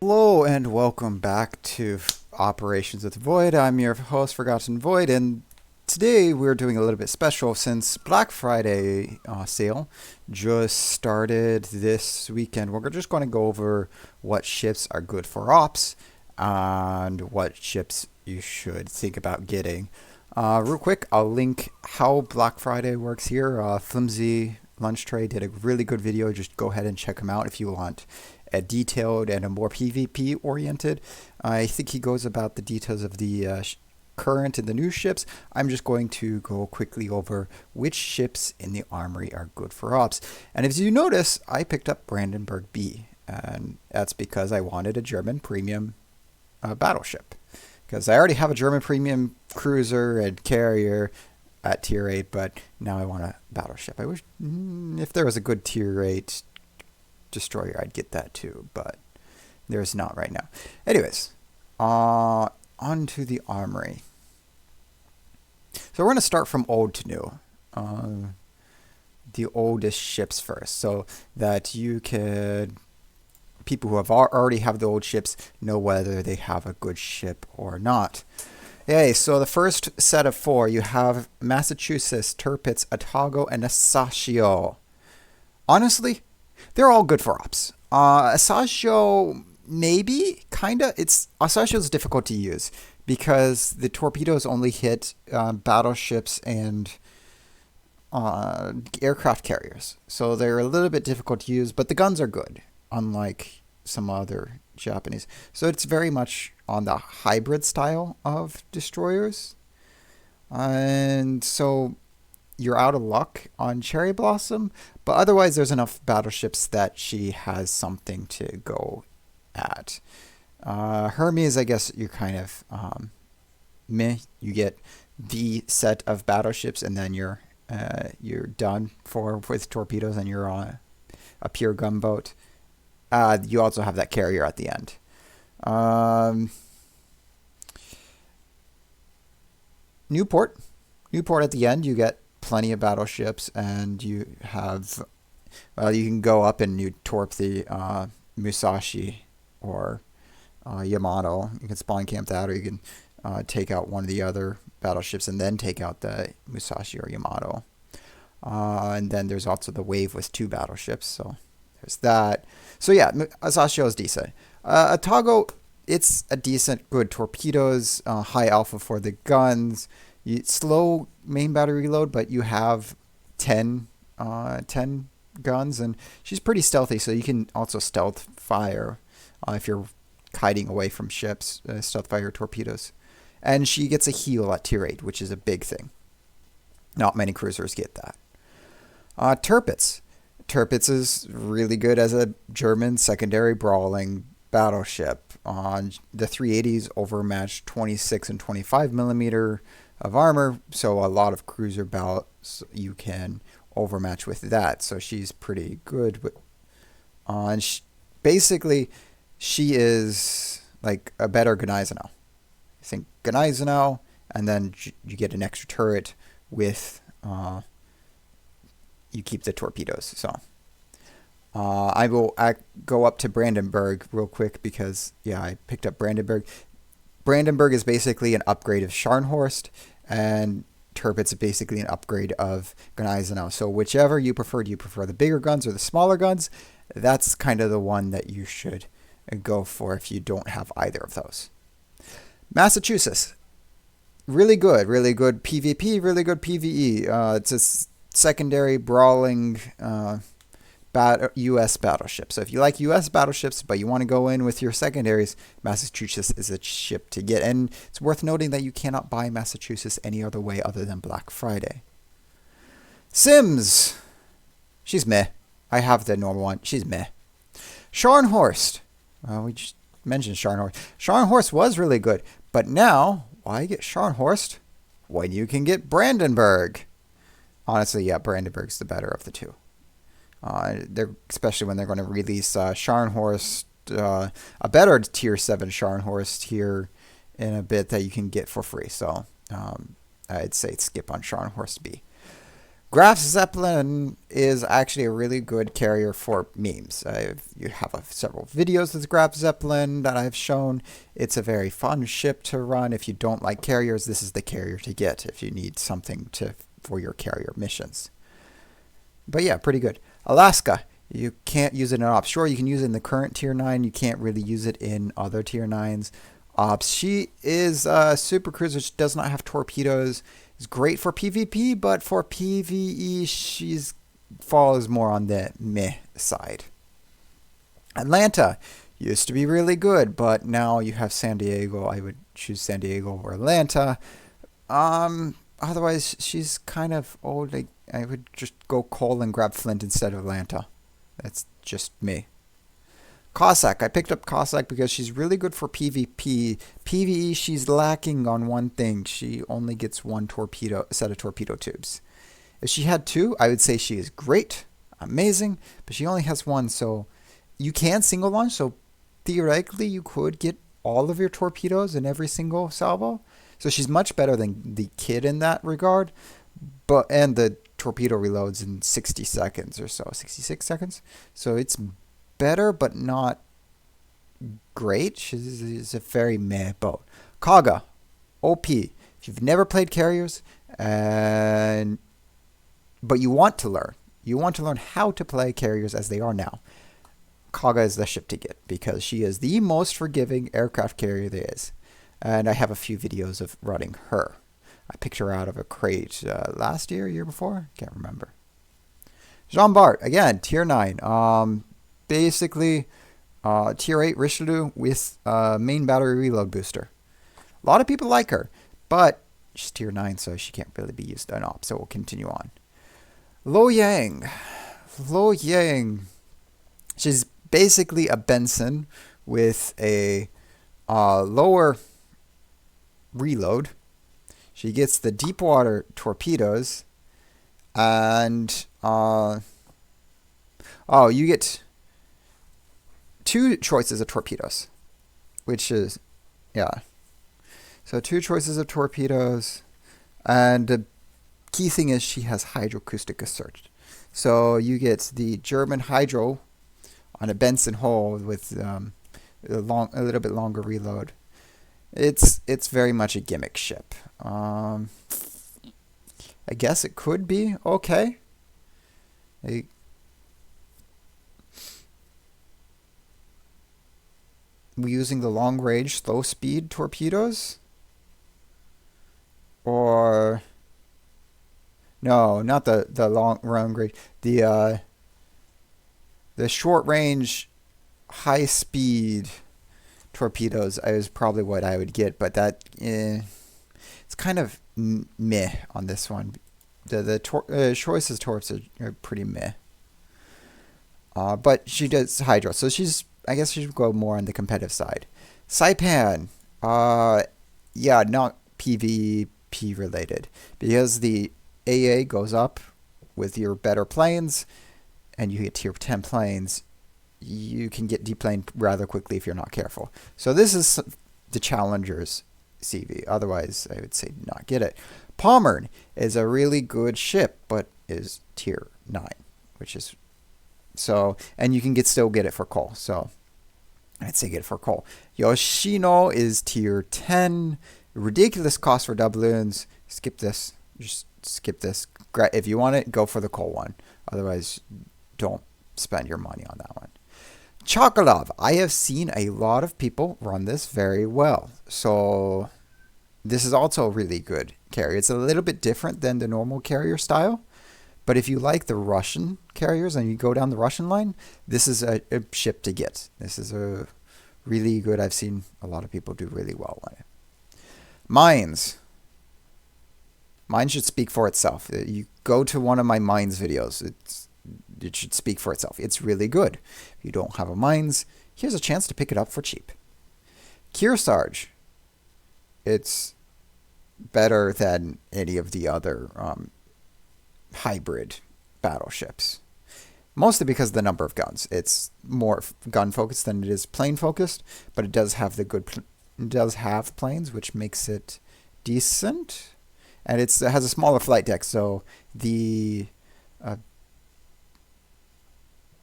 Hello and welcome back to Operations with Void. I'm your host, Forgotten Void, and today we're doing a little bit special since Black Friday sale just started this weekend. We're just going to go over what ships are good for ops and what ships you should think about getting. Real quick, I'll link how Black Friday works here. Flimsy Lunch Tray did a really good video. Just go ahead and check him out if you want a detailed and a more PvP oriented. I think he goes about the details of the current and the new ships. I'm just going to go quickly over which ships in the armory are good for ops. And as you notice, I picked up Brandenburg B, and that's because I wanted a German premium battleship. Because I already have a German premium cruiser and carrier at tier 8, but now I want a battleship. I wish if there was a good tier 8 destroyer, I'd get that too, but there's not right now. Anyways, on to the armory. So we're going to start from old to new. The oldest ships first, so that you could, people who have already have the old ships know whether they have a good ship or not. Okay, so the first set of 4, you have Massachusetts, Tirpitz, Atago, and Asashio. Honestly, they're all good for ops. Asashio, maybe, kinda. Asashio's difficult to use because the torpedoes only hit battleships and aircraft carriers. So they're a little bit difficult to use, but the guns are good, unlike some other Japanese. So it's very much on the hybrid style of destroyers. And so you're out of luck on Cherry Blossom, but otherwise there's enough battleships that she has something to go at. Hermes, I guess you're kind of meh. You get the set of battleships, and then you're done with torpedoes, and you're on a pure gunboat. You also have that carrier at the end. Newport at the end, you get plenty of battleships, and you have, you can go up and you torp the Musashi or Yamato. You can spawn camp that, or you can take out one of the other battleships and then take out the Musashi or Yamato. And then there's also the wave with 2 battleships, so there's that. So yeah, Asashio is decent. Atago, it's a decent, good torpedoes, high alpha for the guns. Slow main battery reload, but you have 10 guns, and she's pretty stealthy, so you can also stealth fire if you're hiding away from ships, stealth fire torpedoes. And she gets a heal at tier 8, which is a big thing. Not many cruisers get that. Tirpitz. Tirpitz is really good as a German secondary brawling battleship. On the 380s, overmatched 26 and 25 millimeter of armor, so a lot of cruiser ballots you can overmatch with that. So she's pretty good. And basically, she is like a better Gneisenau. I think Gneisenau, and then you get an extra turret with you keep the torpedoes. So I will go up to Brandenburg real quick because, yeah, I picked up Brandenburg. Brandenburg is basically an upgrade of Scharnhorst, and Tirpitz is basically an upgrade of Gneisenau. So whichever you prefer, do you prefer the bigger guns or the smaller guns? That's kind of the one that you should go for if you don't have either of those. Massachusetts, really good PvP, really good PvE. It's a secondary brawling U.S. battleship. So if you like U.S. battleships, but you want to go in with your secondaries, Massachusetts is a ship to get. And it's worth noting that you cannot buy Massachusetts any other way other than Black Friday. Sims, she's meh. I have the normal one. She's meh. Scharnhorst. We just mentioned Scharnhorst. Scharnhorst was really good, but now why get Scharnhorst when you can get Brandenburg? Honestly, yeah, Brandenburg's the better of the two. Especially when they're going to release Scharnhorst, a better tier 7 Scharnhorst here in a bit that you can get for free. So I'd say skip on Scharnhorst B. Graf Zeppelin is actually a really good carrier for memes. You have several videos with Graf Zeppelin that I've shown. It's a very fun ship to run. If you don't like carriers, this is the carrier to get if you need something for your carrier missions. But yeah, pretty good. Alaska, you can't use it in ops. Sure, you can use it in the current tier 9. You can't really use it in other tier 9s. Ops. She is a super cruiser. She does not have torpedoes. It's great for PvP, but for PvE, she's falls more on the meh side. Atlanta used to be really good, but now you have San Diego. I would choose San Diego over Atlanta. Otherwise, she's kind of old. I would just go Cole and grab Flint instead of Atlanta. That's just me. Cossack. I picked up Cossack because she's really good for PvP. PvE, she's lacking on one thing. She only gets one set of torpedo tubes. If she had two, I would say she is great, amazing, but she only has one, so you can single launch, so theoretically you could get all of your torpedoes in every single salvo. So she's much better than the Kid in that regard, and the torpedo reloads in 60 seconds or so, 66 seconds. So it's better, but not great. She's a very meh boat. Kaga, OP. If you've never played carriers, but you want to learn how to play carriers as they are now, Kaga is the ship to get because she is the most forgiving aircraft carrier there is. And I have a few videos of running her. I picked her out of a crate last year before? Can't remember. Jean Bart, again, tier 9. Basically, tier 8 Richelieu with main battery reload booster. A lot of people like her, but she's tier 9, so she can't really be used on op, so we'll continue on. Lo Yang. She's basically a Benson with a lower reload. She gets the deep water torpedoes, and you get two choices of torpedoes, which is, yeah. So 2 choices of torpedoes, and the key thing is she has hydroacoustic assert. So you get the German hydro on a Benson hull with a little bit longer reload. It's very much a gimmick ship. I guess it could be okay. We using the long range slow speed torpedoes, or no, not the long range, the short range high speed torpedoes is probably what I would get, but that it's kind of meh on this one. The choices torps are pretty meh. But she does hydro, so I guess she should go more on the competitive side. Saipan, yeah, not PvP related, because the AA goes up with your better planes, and you get tier 10 planes. You can get deplaned rather quickly if you're not careful. So this is the Challenger's CV. Otherwise, I would say not get it. Pommern is a really good ship, but is tier 9, which is so, and you can still get it for coal. So I'd say get it for coal. Yoshino is tier 10. Ridiculous cost for doubloons. Skip this. Just skip this. If you want it, go for the coal one. Otherwise, don't spend your money on that one. Chokolov. I have seen a lot of people run this very well. So this is also a really good carrier. It's a little bit different than the normal carrier style. But if you like the Russian carriers and you go down the Russian line, this is a ship to get. This is a really good. I've seen a lot of people do really well on it. Mines. Mines should speak for itself. You go to one of my Mines videos. It should speak for itself. It's really good. If you don't have a Mines, here's a chance to pick it up for cheap. Kearsarge. It's better than any of the other hybrid battleships. Mostly because of the number of guns. It's more gun focused than it is plane focused, but it does have it does have planes, which makes it decent. and it has a smaller flight deck, so the uh,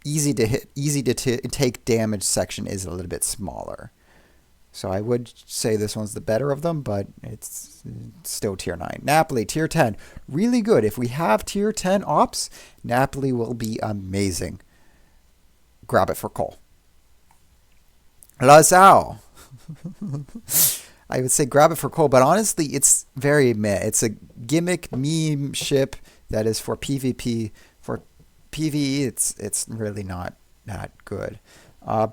easy to hit, easy to take damage section is a little bit smaller. So I would say this one's the better of them, but it's still tier 9. Napoli, tier 10. Really good. If we have tier 10 ops, Napoli will be amazing. Grab it for Cole. Lazao. I would say grab it for Cole, but honestly, it's very meh. It's a gimmick meme ship that is for PvP. For PvE, it's really not that good.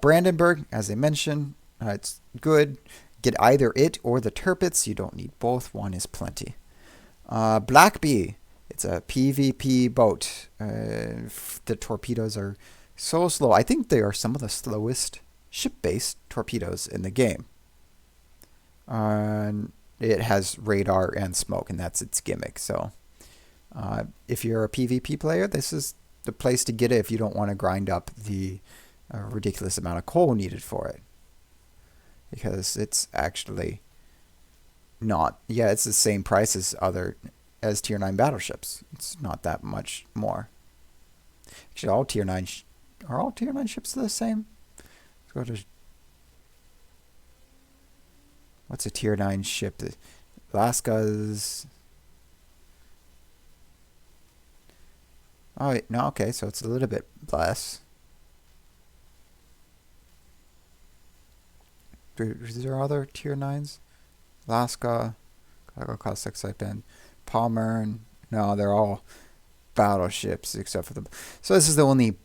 Brandenburg, as I mentioned, it's good. Get either it or the Tirpitz. You don't need both. One is plenty. Black Bee. It's a PvP boat. The torpedoes are so slow. I think they are some of the slowest ship-based torpedoes in the game. It has radar and smoke, and that's its gimmick. So if you're a PvP player, this is the place to get it if you don't want to grind up the ridiculous amount of coal needed for it. Because it's actually not, yeah, it's the same price as tier 9 battleships. It's not that much more. Actually, all tier 9 are all tier 9 ships the same? Let's go to, what's a tier 9 ship? Alaska's, oh wait, no, okay, so it's a little bit less. Is there other tier 9s? Alaska, Cargo Cossack Saipan, Palmer, and no, they're all battleships except for the. So this is the only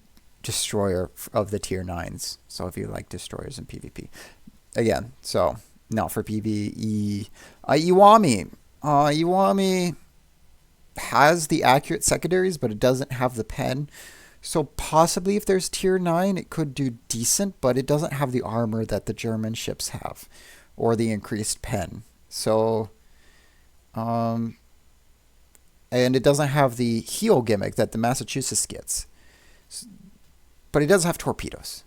destroyer of the tier 9s. So if you like destroyers in PvP, again, so not for PvE. Iwami, Iwami has the accurate secondaries, but it doesn't have the pen. So possibly if there's tier 9, it could do decent, but it doesn't have the armor that the German ships have, or the increased pen. So, and it doesn't have the heal gimmick that the Massachusetts gets. But it does have torpedoes.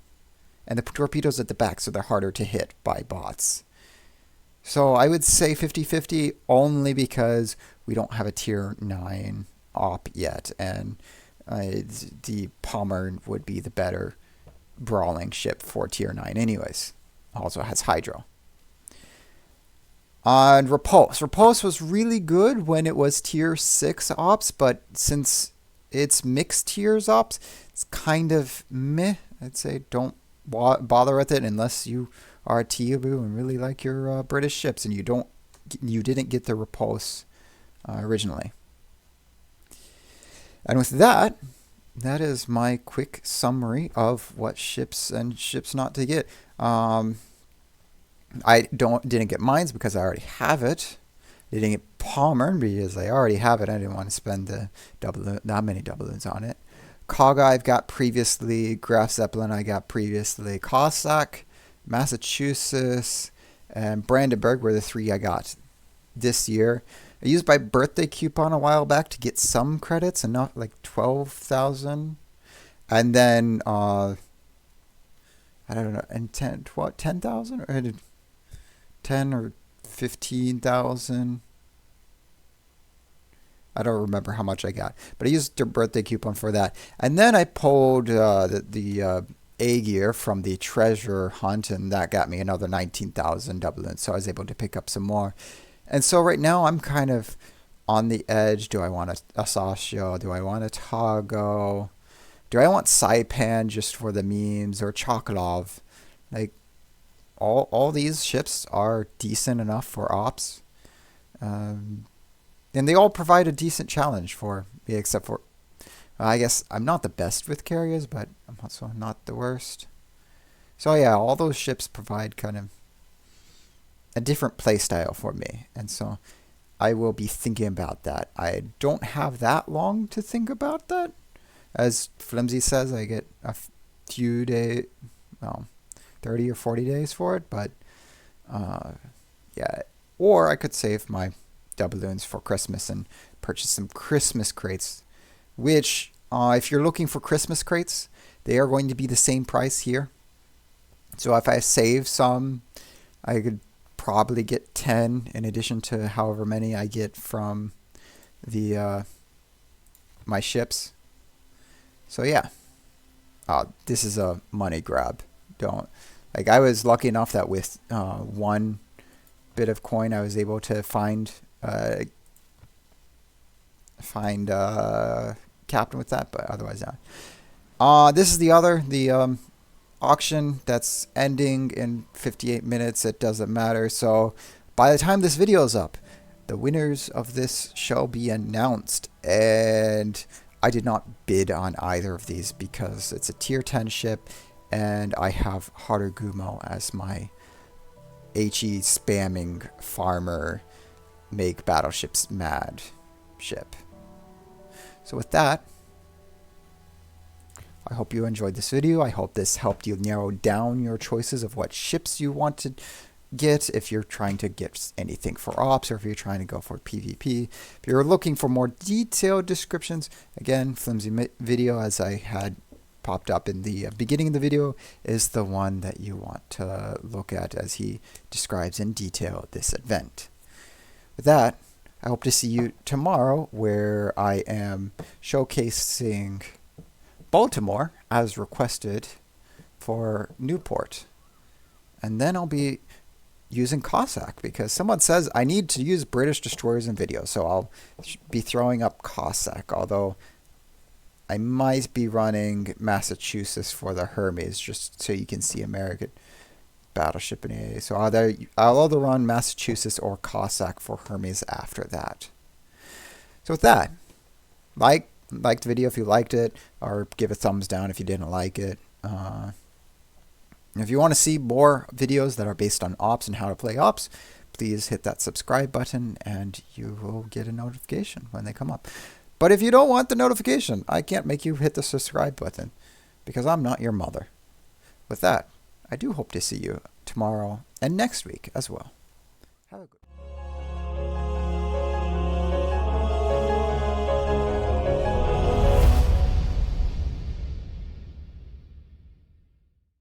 And the torpedoes at the back, so they're harder to hit by bots. So I would say 50-50 only because we don't have a tier 9 op yet, and the Palmer would be the better brawling ship for tier 9 anyways. Also has Hydro. And Repulse. Repulse was really good when it was tier 6 ops, but since it's mixed tiers ops, it's kind of meh. I'd say don't bother with it unless you are a Teabu and really like your British ships and you didn't get the Repulse originally. And with that, that is my quick summary of what ships and ships not to get. I didn't get mines because I already have it. I didn't get Palmer because I already have it. I didn't want to spend that many doubloons on it. Kaga I've got previously. Graf Zeppelin I got previously. Cossack, Massachusetts, and Brandenburg were the 3 I got this year. I used my birthday coupon a while back to get some credits, enough like 12,000, and then I don't know, and 10,000 or 10 or 15,000. I don't remember how much I got, but I used a birthday coupon for that, and then I pulled the A gear from the treasure hunt, and that got me another 19,000 doubloons. So I was able to pick up some more. And so right now I'm kind of on the edge. Do I want a Sasho? Do I want a Tago? Do I want Saipan just for the memes, or Chokolov? Like, all these ships are decent enough for ops. And they all provide a decent challenge for me, except for, I guess I'm not the best with carriers, but I'm also not the worst. So yeah, all those ships provide kind of a different play style for me, and so I will be thinking about that. I don't have that long to think about that. As Flimsy says, I get a few days, well, 30 or 40 days for it, but yeah. Or I could save my doubloons for Christmas and purchase some Christmas crates, which if you're looking for Christmas crates, they are going to be the same price here. So if I save some, I could probably get 10 in addition to however many I get from the my ships. So yeah, this is a money grab. Don't like. I was lucky enough that with one bit of coin, I was able to find captain with that, but otherwise not. This is the auction that's ending in 58 minutes. It doesn't matter. So by the time this video is up, the winners of this shall be announced. And I did not bid on either of these because it's a tier 10 ship and I have Harugumo as my HE spamming farmer make battleships mad ship. So with that, I hope you enjoyed this video. I hope this helped you narrow down your choices of what ships you want to get if you're trying to get anything for ops or if you're trying to go for PvP. If you're looking for more detailed descriptions, again, Flimsy Video, as I had popped up in the beginning of the video, is the one that you want to look at as he describes in detail this event. With that, I hope to see you tomorrow where I am showcasing Baltimore as requested for Newport. And then I'll be using Cossack because someone says I need to use British destroyers in videos. So I'll be throwing up Cossack, although I might be running Massachusetts for the Hermes just so you can see American battleship in AA. So I'll either run Massachusetts or Cossack for Hermes after that. So with that, like the video if you liked it, or give a thumbs down if you didn't like it. If you want to see more videos that are based on ops and how to play ops, please hit that subscribe button and you will get a notification when they come up. But if you don't want the notification, I can't make you hit the subscribe button because I'm not your mother. With that, I do hope to see you tomorrow and next week as well. Have a good